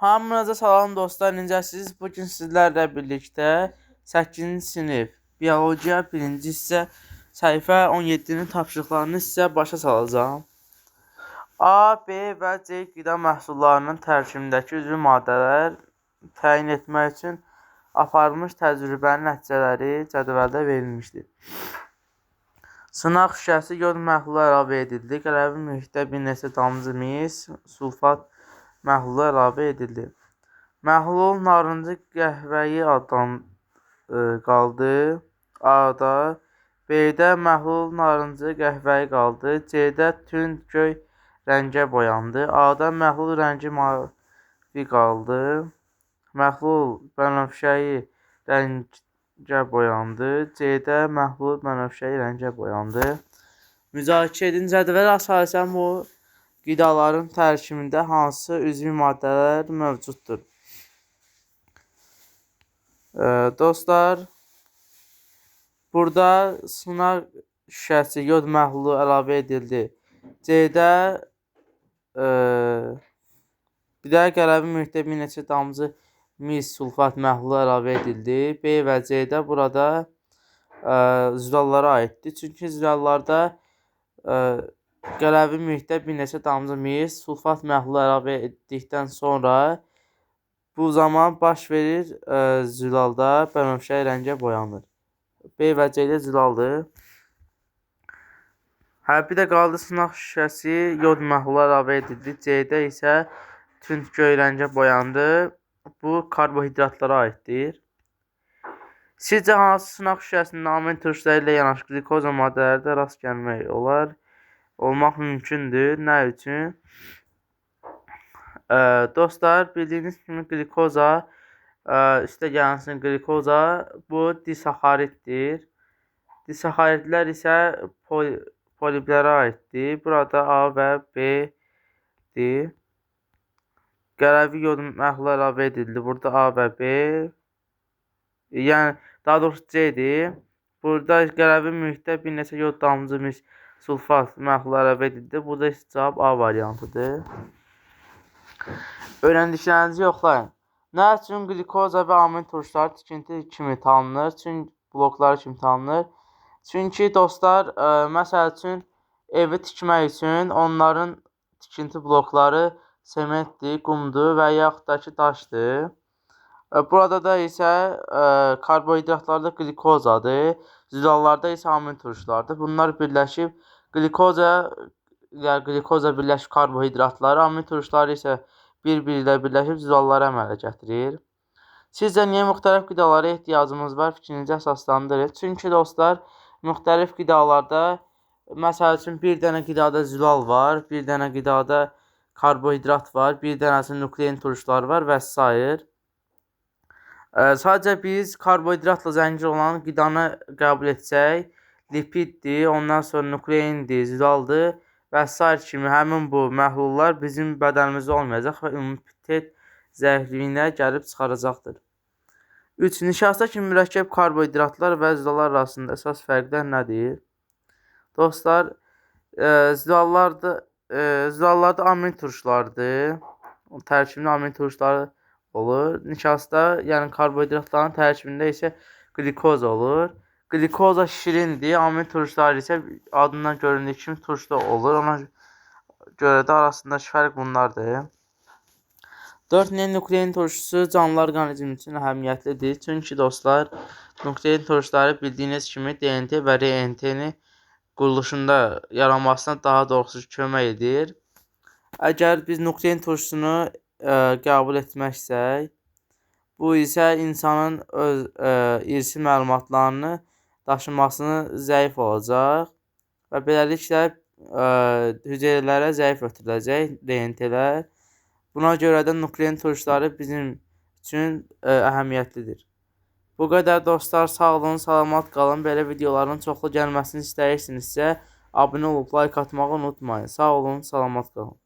Hamınıza salam dostlar, necəsiniz? Bugün sizlərlə birlikdə 8-ci sinif biologiya 1-ci hissə səhifə 17-nin tapşırıqlarını sizə başa salacağım. A, B və C qida məhsullarının tərkibindəki üzvü maddələr təyin etmək üçün aparılmış təcrübənin nəticələri cədvəldə verilmişdir. Sınaq şüşəsi yod məhlulu əlavə edildi. Qələvi mühitdə bir neçə damcı mis, sulfat məhlulu əlavə edildi. Məhlul narıncı qəhvəyi addan qaldı. A-da. B-də məhlul narıncı qəhvəyi qaldı. C-də tünd göy rəngə boyandı. A-da məhlul rəngi mavi qaldı. Məhlul bənövşəyi rəngə boyandı. C-də məhlul bənövşəyi rəngə boyandı. Müzakirə edin. Cədvələ əsasən bu qidaların tərkibində hansı üzvi maddələr mövcuddur? Dostlar, burada sınaq şüşəsi yod məhlulu əlavə edildi. C-də bir də qələvi mühitdə bir neçə damcı mis sulfat məhlulu əlavə edildi. B və C-də burada zülallara aiddir. Çünki zülallarda qələvi mühitdə bir neçə damcı mis sulfat məhlulu əlavə etdikdən sonra bu zaman baş verir zülalda bənövşəyi rəngə boyanır. B və C-də zülaldır. Bir də qaldı sınaq şüşəsi yod məhlulu əlavə edildi. C-də isə tünd göy rəngə boyandı. Bu karbohidratlara aiddir. Sizcə hansı sınaq şüşəsinin amin turşuları ilə yanaşı glikoza maddələri də rast gəlmək olmaq mümkündür? Nə üçün? Dostlar, bildiyiniz kimi glikoza, üstə gəlsin glikoza, bu disaxariddir. Disaxaridlər isə poliplərə aiddir. Burada A və B-dir. Qələvi yod məhlulu əlavə edildi. Burada A və B, yəni daha doğrusu C-dir. Burada qələvi mühitdə bir neçə yod damcı mis sulfat məhlulu əlavə edildi. Burada isə cavab A variantıdır. Öyrəndiklərinizi yoxlayın. Nə üçün glikoza və amin turşuları tikinti kimi tanınır? Çünki blokları kimi tanınır. Çünki dostlar, məsəl üçün evi tikmək üçün onların tikinti blokları sementdir, qumdur və yaxud da ki daşdır. Burada da isə karbohidratlarda glikozadır, zülallarda isə amin turşulardır. Bunlar birləşib glikoza birləşib karbohidratları, amin turşuları isə bir-biri ilə birləşib zülallara əmələ gətirir. Sizcə niyə müxtəlif qidalara ehtiyacımız var? Fikrinizi əsaslandırın. Çünki dostlar, müxtəlif qidalarda, məsəl üçün bir dənə qidada zülal var, bir dənə qidada karbohidrat var, bir dənəsi nuklein turşuları var və s. Sadəcə biz karbohidratla zəngin olan qidanı qəbul etsək, lipiddir, ondan sonra nukleindir, zülaldır və s. kimi həmin bu məhlullar bizim bədənimizdə olmayacaq və immunitet zəifliyinə gəlib çıxaracaqdır. 3. Nişasta kimi mürəkkəb karbohidratlar və zülallar arasında əsas fərqlər nədir? Dostlar, zülallarda amin turşulardır. Tərkibində amin turşuları olur. Nişasta, yəni karbohidratların tərkibində isə glikoza olur. Glikoza şirindir, amin turşuları isə adından göründüyü kimi turşuda olur. Ona görə də arasındakı fərq bunlardır. 4. Nuklein turşusu canlılar orqanizmi üçün əhəmiyyətlidir. Çünki dostlar, nuklein turşuları bildiyiniz kimi DNT və RNT-ni quruluşunda yaranmasına daha doğrusu kömək edir. Əgər biz nuklein turşusunu qəbul etməksək, bu isə insanın öz irsi məlumatlarını daşımasını zəif olacaq və beləliklə hüceyrələrə zəif ötürüləcək DNT-lər. Buna görə də nuklein turşuları bizim üçün əhəmiyyətlidir. Bu qədər dostlar, sağ olun, salamat qalın. Belə videoların çoxlu gəlməsini istəyirsinizsə, abunə olub like atmağı unutmayın. Sağ olun, salamat qalın.